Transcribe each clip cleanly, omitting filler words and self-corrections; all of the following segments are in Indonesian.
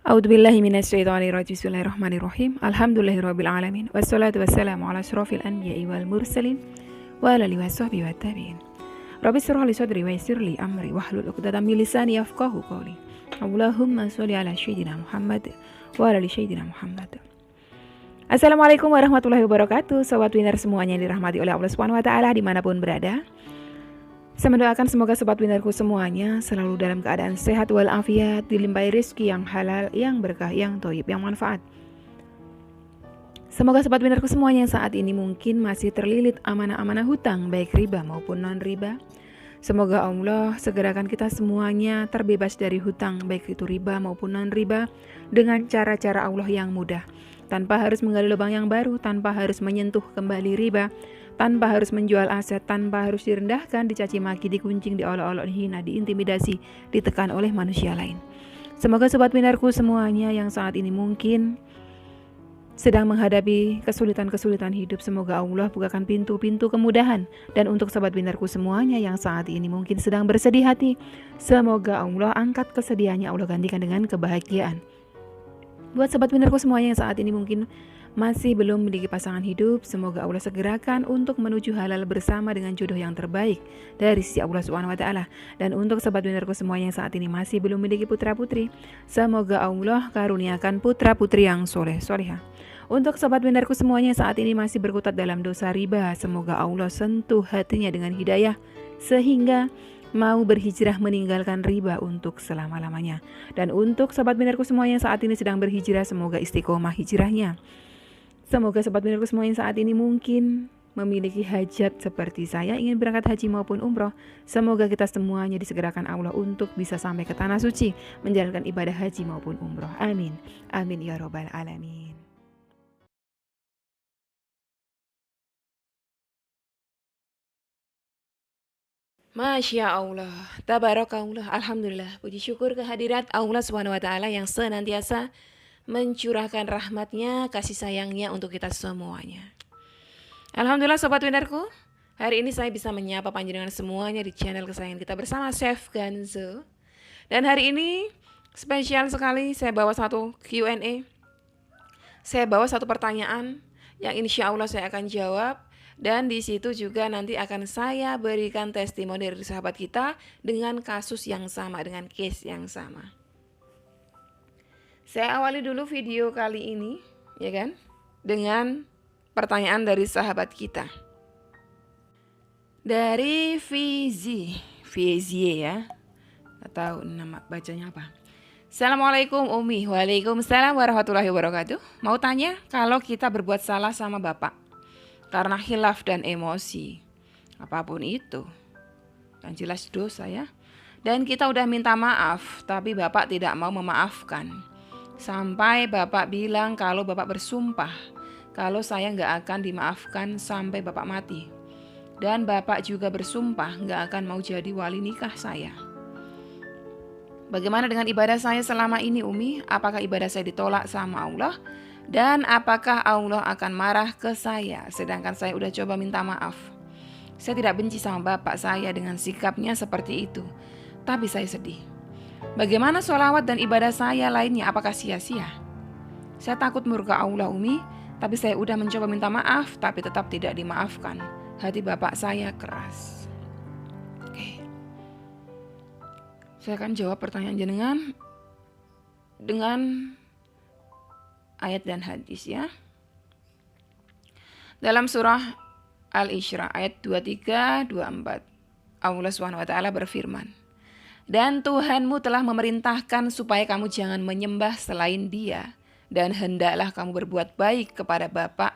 A'udzubillahi minasyaitonirrajim. Bismillahirrahmanirrahim. Alhamdulillahirabbil alamin. Wassalatu wassalamu ala asyrofil anbiya'i wal mursalin wa ala alihi washabbihi wattabi'in. Rabbi shrah li sadri wa yassir li amri wahlul 'uqdatam min lisani yafqahu qawli. Allahumma sholli ala sayyidina Muhammad wa ala ali sayyidina Muhammad. Assalamualaikum warahmatullahi wabarakatuh. Sobat Winner semuanya yang dirahmati oleh Allah Subhanahu wa taala dimanapun berada. Saya mendoakan semoga sobat winnerku semuanya selalu dalam keadaan sehat walafiat, dilimpahi rezeki yang halal, yang berkah, yang thayyib, yang manfaat. Semoga sobat winnerku semuanya yang saat ini mungkin masih terlilit amanah-amanah hutang, baik riba maupun non-riba. Semoga Allah segerakan kita semuanya terbebas dari hutang, baik itu riba maupun non-riba, dengan cara-cara Allah yang mudah. Tanpa harus menggali lubang yang baru, tanpa harus menyentuh kembali riba, tanpa harus menjual aset, tanpa harus direndahkan, dicaci maki, dikuncing, diolok-olok, dihina, diintimidasi, ditekan oleh manusia lain. Semoga sobat winnerku semuanya yang saat ini mungkin sedang menghadapi kesulitan-kesulitan hidup, semoga Allah bukakan pintu-pintu kemudahan. Dan untuk sobat winnerku semuanya yang saat ini mungkin sedang bersedih hati, semoga Allah angkat kesedihannya, Allah gantikan dengan kebahagiaan. Buat sobat winnerku semuanya yang saat ini mungkin masih belum memiliki pasangan hidup, semoga Allah segerakan untuk menuju halal bersama dengan jodoh yang terbaik dari sisi Allah Subhanahu wa taala. Dan untuk sobat winnerku semuanya yang saat ini masih belum memiliki putra-putri, semoga Allah karuniakan putra-putri yang soleh-solehah. Untuk sobat winnerku semuanya yang saat ini masih berkutat dalam dosa riba, semoga Allah sentuh hatinya dengan hidayah sehingga mau berhijrah meninggalkan riba untuk selama-lamanya. Dan untuk sobat winnerku semuanya yang saat ini sedang berhijrah, semoga istiqomah hijrahnya. Semoga sobat winnerku semuanya saat ini mungkin memiliki hajat seperti saya, ingin berangkat haji maupun umroh. Semoga kita semuanya disegerakan Allah untuk bisa sampai ke tanah suci, menjalankan ibadah haji maupun umroh. Amin. Amin ya robbal alamin. Masya Allah, tabarakallah, alhamdulillah, puji syukur kehadirat Allah Subhanahu wa taala yang senantiasa mencurahkan rahmatnya, kasih sayangnya untuk kita semuanya. Alhamdulillah sobat winnerku, hari ini saya bisa menyapa panjenengan semuanya di channel kesayangan kita bersama Chef Ganzo. Dan hari ini spesial sekali, saya bawa satu Q&A. Saya bawa satu pertanyaan yang insya Allah saya akan jawab. Dan di situ juga nanti akan saya berikan testimoni dari sahabat kita dengan kasus yang sama, dengan case yang sama. Saya awali dulu video kali ini, ya kan, dengan pertanyaan dari sahabat kita. Dari Vizie ya, nggak tahu nama bacanya apa. Assalamualaikum Umi. Waalaikumsalam warahmatullahi wabarakatuh. Mau tanya, kalau kita berbuat salah sama bapak karena khilaf dan emosi, apapun itu, yang jelas dosa ya. Dan kita udah minta maaf, tapi bapak tidak mau memaafkan. Sampai bapak bilang kalau bapak bersumpah kalau saya nggak akan dimaafkan sampai bapak mati. Dan bapak juga bersumpah nggak akan mau jadi wali nikah saya. Bagaimana dengan ibadah saya selama ini Umi? Apakah ibadah saya ditolak sama Allah? Dan apakah Allah akan marah ke saya sedangkan saya udah coba minta maaf? Saya tidak benci sama bapak saya dengan sikapnya seperti itu, tapi saya sedih. Bagaimana sholawat dan ibadah saya lainnya, apakah sia-sia? Saya takut murka Allah Umi, tapi saya udah mencoba minta maaf, tapi tetap tidak dimaafkan. Hati bapak saya keras. Oke. Saya akan jawab pertanyaan jenengan dengan ayat dan hadis ya. Dalam surah Al-Isra ayat 23-24, Allah SWT berfirman, dan Tuhanmu telah memerintahkan supaya kamu jangan menyembah selain Dia, dan hendaklah kamu berbuat baik kepada bapak,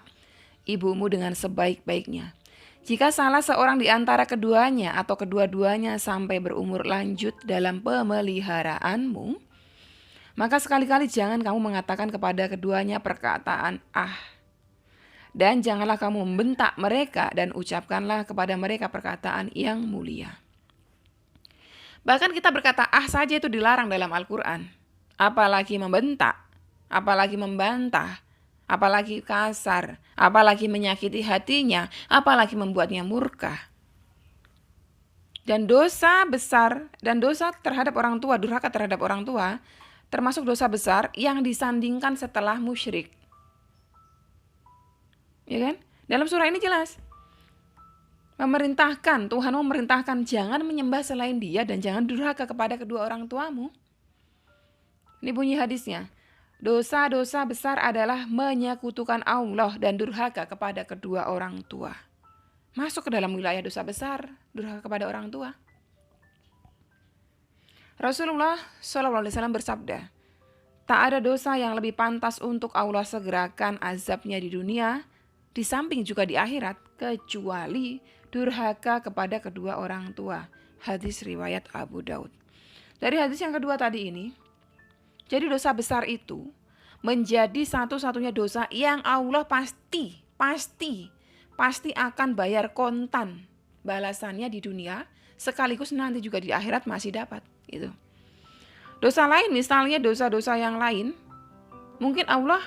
ibumu dengan sebaik-baiknya. Jika salah seorang di antara keduanya atau kedua-duanya sampai berumur lanjut dalam pemeliharaanmu, maka sekali-kali jangan kamu mengatakan kepada keduanya perkataan ah. Dan janganlah kamu membentak mereka dan ucapkanlah kepada mereka perkataan yang mulia. Bahkan kita berkata ah saja itu dilarang dalam Al-Quran. Apalagi membentak, apalagi membantah, apalagi kasar, apalagi menyakiti hatinya, apalagi membuatnya murka. Dan dosa besar dan dosa terhadap orang tua, durhaka terhadap orang tua, termasuk dosa besar yang disandingkan setelah musyrik. Ya kan? Dalam surah ini jelas. Tuhan memerintahkan jangan menyembah selain Dia dan jangan durhaka kepada kedua orang tuamu. Ini bunyi hadisnya. Dosa-dosa besar adalah menyekutukan Allah dan durhaka kepada kedua orang tua. Masuk ke dalam wilayah dosa besar, durhaka kepada orang tua. Rasulullah SAW bersabda, tak ada dosa yang lebih pantas untuk Allah segerakan azabnya di dunia, di samping juga di akhirat, kecuali durhaka kepada kedua orang tua. Hadis riwayat Abu Daud. Dari hadis yang kedua tadi ini, jadi dosa besar itu menjadi satu-satunya dosa yang Allah pasti akan bayar kontan balasannya di dunia, sekaligus nanti juga di akhirat masih dapat. Gitu. Dosa lain, misalnya dosa-dosa yang lain, mungkin Allah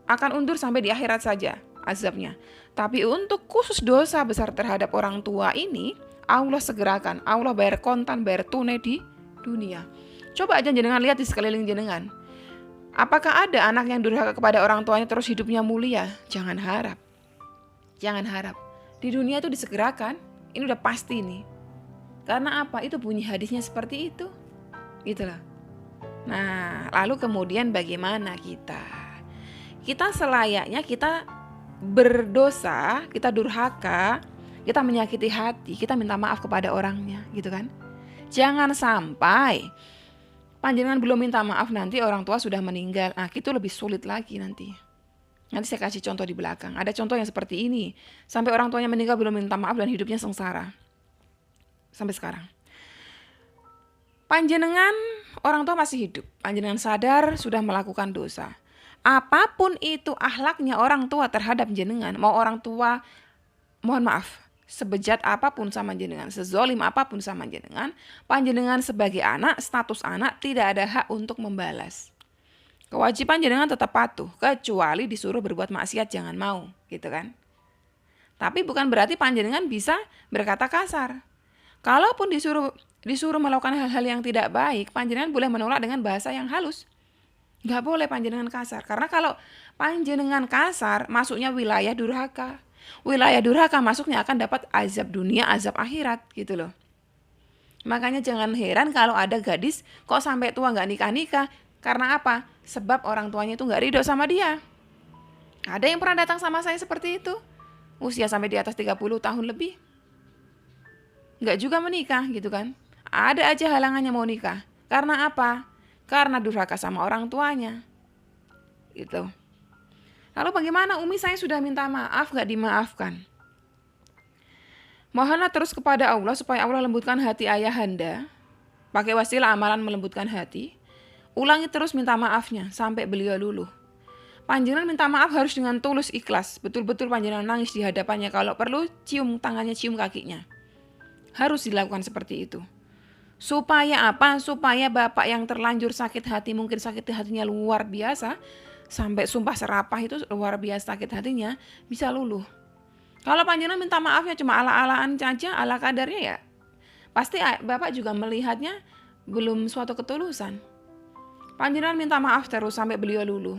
akan undur sampai di akhirat saja azabnya. Tapi untuk khusus dosa besar terhadap orang tua ini, Allah segerakan, Allah bayar kontan, bayar tunai di dunia. Coba aja jenengan lihat di sekeliling jenengan. Apakah ada anak yang durhaka kepada orang tuanya terus hidupnya mulia? Jangan harap. Jangan harap. Di dunia itu disegerakan, ini udah pasti nih. Karena apa? Itu bunyi hadisnya seperti itu. Gitulah. Nah, lalu kemudian bagaimana kita? Kita selayaknya kita berdosa, kita durhaka, kita menyakiti hati, kita minta maaf kepada orangnya, gitu kan? Jangan sampai panjenengan belum minta maaf nanti orang tua sudah meninggal. Nah, itu lebih sulit lagi nanti. Nanti saya kasih contoh di belakang. Ada contoh yang seperti ini. Sampai orang tuanya meninggal belum minta maaf dan hidupnya sengsara. Sampai sekarang. Panjenengan orang tua masih hidup. Panjenengan sadar sudah melakukan dosa. Apapun itu akhlaknya orang tua terhadap jenengan, mau orang tua, mohon maaf, sebejat apapun sama jenengan, sezolim apapun sama jenengan, panjenengan sebagai anak, status anak tidak ada hak untuk membalas. Kewajiban jenengan tetap patuh, kecuali disuruh berbuat maksiat jangan mau, gitu kan. Tapi bukan berarti panjenengan bisa berkata kasar. Kalaupun disuruh melakukan hal-hal yang tidak baik, panjenengan boleh menolak dengan bahasa yang halus. Nggak boleh panjenengan kasar, karena kalau panjenengan kasar, masuknya wilayah durhaka. Wilayah durhaka masuknya akan dapat azab dunia, azab akhirat, gitu loh. Makanya jangan heran kalau ada gadis kok sampai tua nggak nikah-nikah. Karena apa? Sebab orang tuanya itu nggak ridho sama dia. Ada yang pernah datang sama saya seperti itu. Usia sampai di atas 30 tahun lebih. Nggak juga menikah gitu kan. Ada aja halangannya mau nikah. Karena apa? Karena durhaka sama orang tuanya. Gitu. Lalu bagaimana Umi, saya sudah minta maaf gak dimaafkan? Mohonlah terus kepada Allah supaya Allah lembutkan hati ayahanda. Pakai wasilah amalan melembutkan hati. Ulangi terus minta maafnya sampai beliau luluh. Panjenengan minta maaf harus dengan tulus ikhlas. Betul-betul panjenengan nangis di hadapannya. Kalau perlu cium tangannya, cium kakinya. Harus dilakukan seperti itu. Supaya apa? Supaya bapak yang terlanjur sakit hati, mungkin sakit hatinya luar biasa, sampai sumpah serapah itu luar biasa sakit hatinya, bisa luluh. Kalau panjenengan minta maafnya cuma ala-alaan saja, ala kadarnya ya, pasti bapak juga melihatnya belum suatu ketulusan. Panjenengan minta maaf terus sampai beliau luluh.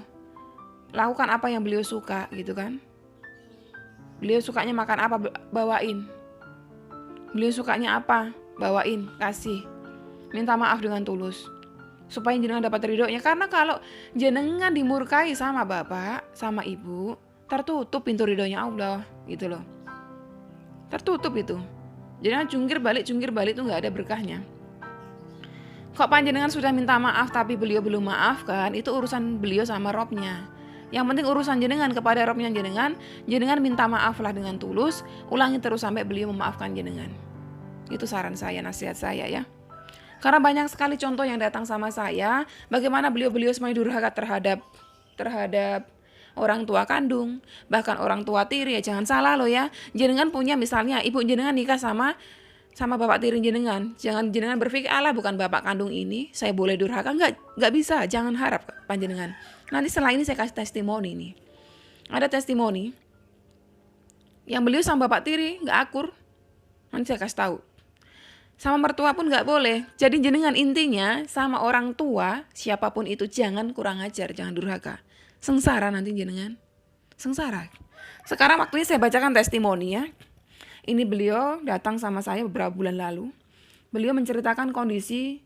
Lakukan apa yang beliau suka gitu kan. Beliau sukanya makan apa, bawain. Beliau sukanya apa, bawain, kasih. Minta maaf dengan tulus. Supaya jenengan dapat ridhonya. Karena kalau jenengan dimurkai sama bapak, sama ibu, tertutup pintu ridhonya Allah, gitu loh. Tertutup itu. Jenengan jungkir balik itu nggak ada berkahnya. Kok panjenengan sudah minta maaf tapi beliau belum maafkan, itu urusan beliau sama Robnya. Yang penting urusan jenengan kepada Robnya jenengan minta maaflah dengan tulus, ulangi terus sampai beliau memaafkan jenengan. Itu saran saya, nasihat saya ya. Karena banyak sekali contoh yang datang sama saya, bagaimana beliau-beliau semuanya durhaka terhadap orang tua kandung, bahkan orang tua tiri. Ya jangan salah loh ya. Jenengan punya misalnya ibu jenengan nikah sama bapak tiri jenengan. Jangan jenengan berpikir, alah bukan bapak kandung ini, saya boleh durhaka. Enggak bisa, jangan harap panjenengan. Nanti setelah ini saya kasih testimoni nih. Ada testimoni yang beliau sama bapak tiri enggak akur. Nanti saya kasih tahu. Sama mertua pun nggak boleh. Jadi jenengan intinya sama orang tua, siapapun itu jangan kurang ajar, jangan durhaka. Sengsara nanti jenengan. Sengsara. Sekarang waktunya saya bacakan testimoni ya. Ini beliau datang sama saya beberapa bulan lalu. Beliau menceritakan kondisi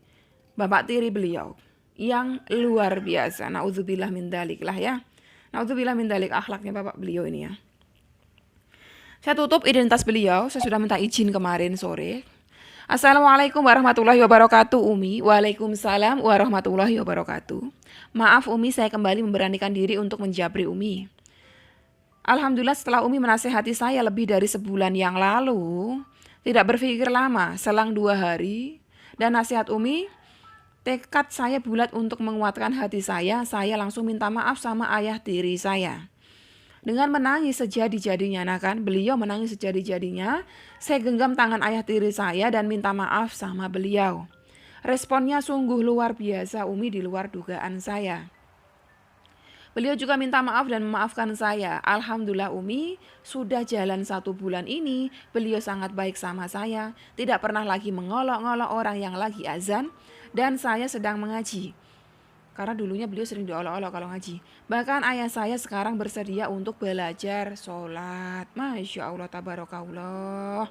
bapak tiri beliau yang luar biasa. Nauzubillah min dzalik lah ya. Nauzubillah min dzalik akhlaknya bapak beliau ini ya. Saya tutup identitas beliau, saya sudah minta izin kemarin sore. Assalamualaikum warahmatullahi wabarakatuh Umi. Waalaikumsalam warahmatullahi wabarakatuh. Maaf Umi, saya kembali memberanikan diri untuk menjabri Umi. Alhamdulillah setelah Umi menasehati saya lebih dari sebulan yang lalu, tidak berpikir lama, selang 2 hari, dan nasihat Umi, tekad saya bulat untuk menguatkan hati saya langsung minta maaf sama ayah tiri saya. Dengan menangis sejadi-jadinya, nah kan, beliau menangis sejadi-jadinya, saya genggam tangan ayah tiri saya dan minta maaf sama beliau. Responnya sungguh luar biasa Umi, di luar dugaan saya. Beliau juga minta maaf dan memaafkan saya. Alhamdulillah Umi, sudah jalan 1 bulan ini, beliau sangat baik sama saya, tidak pernah lagi mengolok-ngolok orang yang lagi azan, dan saya sedang mengaji. Karena dulunya beliau sering diolok-olok kalau ngaji. Bahkan ayah saya sekarang bersedia untuk belajar sholat. Masya Allah, tabarakallah.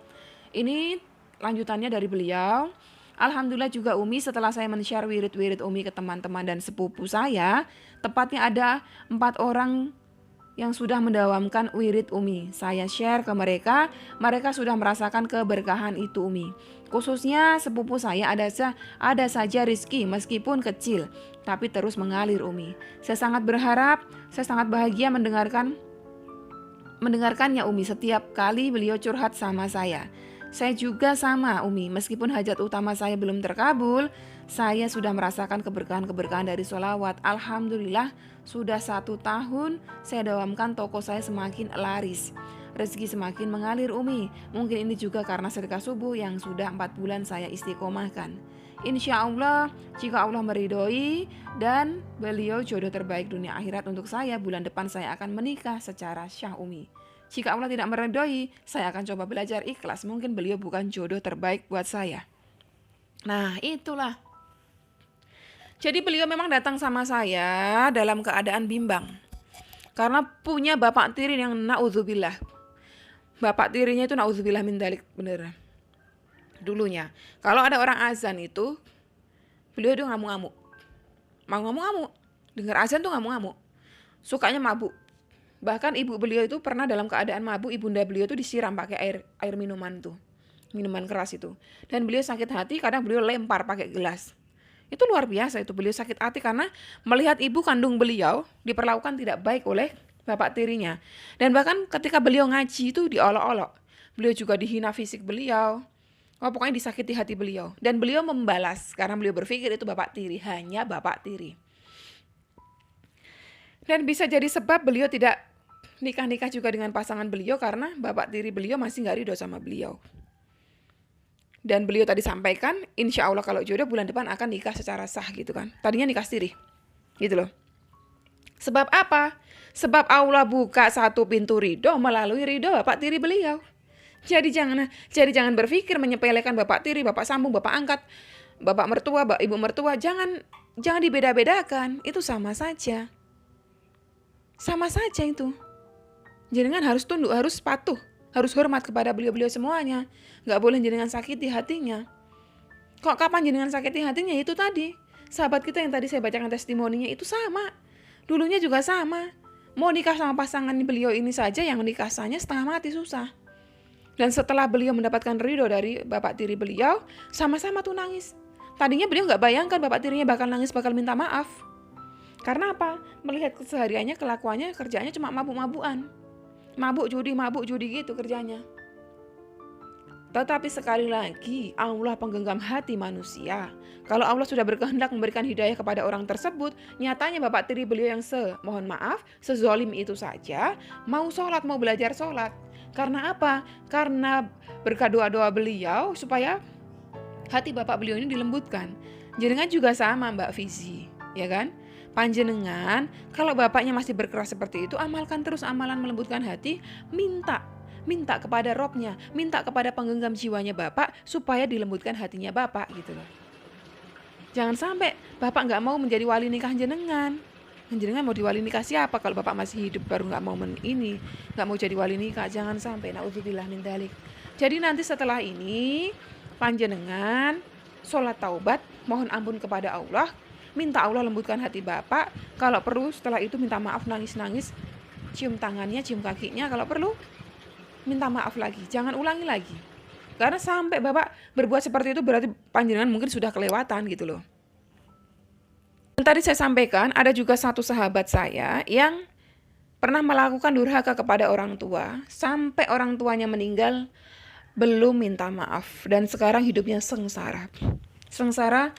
Ini lanjutannya dari beliau. Alhamdulillah juga Umi, setelah saya men-share wirid-wirid Umi ke teman-teman dan sepupu saya, tepatnya ada 4 orang yang sudah mendawamkan wirid Umi. Saya share ke mereka, mereka sudah merasakan keberkahan itu Umi. Khususnya sepupu saya ada saja rizki meskipun kecil, tapi terus mengalir Umi. Saya sangat berharap, saya sangat bahagia mendengarkannya Umi setiap kali beliau curhat sama saya. Saya juga sama Umi, meskipun hajat utama saya belum terkabul, saya sudah merasakan keberkahan-keberkahan dari sholawat. Alhamdulillah sudah 1 tahun saya dawamkan toko saya semakin laris. Rezeki semakin mengalir Umi. Mungkin ini juga karena sedekah subuh yang sudah 4 bulan saya istiqomahkan. Insya Allah jika Allah meridhoi dan beliau jodoh terbaik dunia akhirat untuk saya, bulan depan saya akan menikah secara syah Umi. Jika Allah tidak meridhoi, saya akan coba belajar ikhlas. Mungkin beliau bukan jodoh terbaik buat saya. Nah itulah. Jadi beliau memang datang sama saya dalam keadaan bimbang. Karena punya bapak tiri yang na'udzubillah. Bapak tirinya itu na'udzubillah min dzalik beneran. Dulunya. Kalau ada orang azan itu, beliau itu ngamuk-ngamuk. Mau ngamuk-ngamuk. Dengar azan tuh ngamuk-ngamuk. Sukanya mabuk. Bahkan ibu beliau itu pernah dalam keadaan mabuk, ibunda beliau itu disiram pakai air minuman tuh. Minuman keras itu. Dan beliau sakit hati, kadang beliau lempar pakai gelas. Itu luar biasa itu, beliau sakit hati karena melihat ibu kandung beliau diperlakukan tidak baik oleh bapak tirinya. Dan bahkan ketika beliau ngaji itu diolok-olok. Beliau juga dihina fisik beliau. Oh, pokoknya disakiti hati beliau. Dan beliau membalas karena beliau berpikir itu bapak tiri, hanya bapak tiri. Dan bisa jadi sebab beliau tidak nikah-nikah juga dengan pasangan beliau karena bapak tiri beliau masih gak ridho sama beliau. Dan beliau tadi sampaikan, insya Allah kalau jodoh bulan depan akan nikah secara sah gitu kan. Tadinya nikah siri, gitu loh. Sebab apa? Sebab Allah buka 1 pintu ridho melalui ridho bapak tiri beliau. Jadi jangan berpikir menyepelekan bapak tiri, bapak sambung, bapak angkat, bapak mertua, ibu mertua. Jangan dibeda-bedakan. Itu sama saja. Sama saja itu. Jenengan harus tunduk, harus patuh, harus hormat kepada beliau-beliau semuanya. Gak boleh jenengan sakiti hatinya. Kok kapan jenengan sakiti hatinya? Itu tadi. Sahabat kita yang tadi saya bacakan testimoninya itu sama. Dulunya juga sama. Mau nikah sama pasangan beliau ini saja yang nikah sahnya setengah mati susah. Dan setelah beliau mendapatkan ridho dari bapak tiri beliau, sama-sama tuh nangis. Tadinya beliau gak bayangkan bapak tirinya bakal nangis, bakal minta maaf. Karena apa? Melihat kesehariannya, kelakuannya, kerjanya cuma mabuk-mabukan. Mabuk judi gitu kerjanya. Tetapi sekali lagi, Allah penggenggam hati manusia. Kalau Allah sudah berkehendak memberikan hidayah kepada orang tersebut, nyatanya bapak tiri beliau yang mohon maaf, sezolim itu saja, mau sholat, mau belajar sholat. Karena apa? Karena berkat doa-doa beliau supaya hati bapak beliau ini dilembutkan. Jenengan juga sama Mbak Fizi, ya kan? Panjenengan, kalau bapaknya masih berkeras seperti itu, amalkan terus amalan melembutkan hati, minta minta kepada Robnya, minta kepada penggenggam jiwanya Bapak supaya dilembutkan hatinya Bapak gitu loh. Jangan sampai Bapak nggak mau menjadi wali nikah jenengan. Jenengan mau diwali nikah siapa kalau Bapak masih hidup baru nggak mau nggak mau jadi wali nikah. Jangan sampai, naudzubillah min dzalik. Jadi nanti setelah ini panjenengan sholat taubat, mohon ampun kepada Allah, minta Allah lembutkan hati Bapak. Kalau perlu setelah itu minta maaf nangis-nangis, cium tangannya, cium kakinya, kalau perlu minta maaf lagi, jangan ulangi lagi. Karena sampai Bapak berbuat seperti itu berarti panjenengan mungkin sudah kelewatan gitu loh. Dan tadi saya sampaikan ada juga satu sahabat saya yang pernah melakukan durhaka kepada orang tua sampai orang tuanya meninggal belum minta maaf dan sekarang hidupnya sengsara. Sengsara,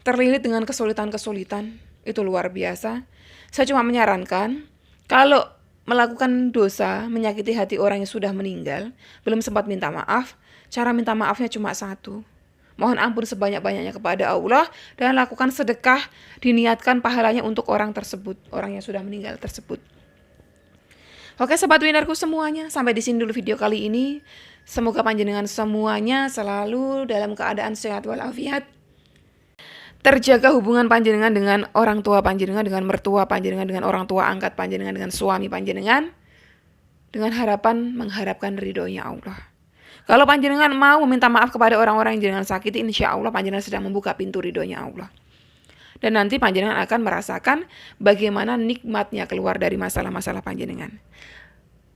terlilit dengan kesulitan-kesulitan, itu luar biasa. Saya cuma menyarankan kalau melakukan dosa, menyakiti hati orang yang sudah meninggal, belum sempat minta maaf, cara minta maafnya cuma satu. Mohon ampun sebanyak-banyaknya kepada Allah dan lakukan sedekah, diniatkan pahalanya untuk orang tersebut, orang yang sudah meninggal tersebut. Oke sobat winarku semuanya, sampai di sini dulu video kali ini. Semoga panjenengan semuanya selalu dalam keadaan sehat walafiat. Terjaga hubungan panjenengan dengan orang tua panjenengan, dengan mertua panjenengan, dengan orang tua angkat panjenengan, dengan suami panjenengan, dengan harapan mengharapkan ridhonya Allah. Kalau panjenengan mau meminta maaf kepada orang-orang yang jenengan sakiti, insya Allah panjenengan sedang membuka pintu ridhonya Allah. Dan nanti panjenengan akan merasakan bagaimana nikmatnya keluar dari masalah-masalah panjenengan.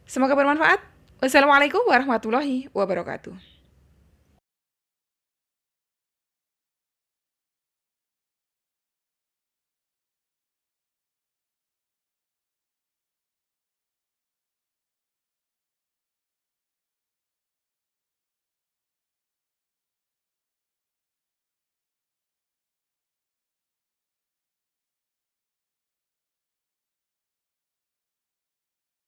Semoga bermanfaat. Wassalamualaikum warahmatullahi wabarakatuh.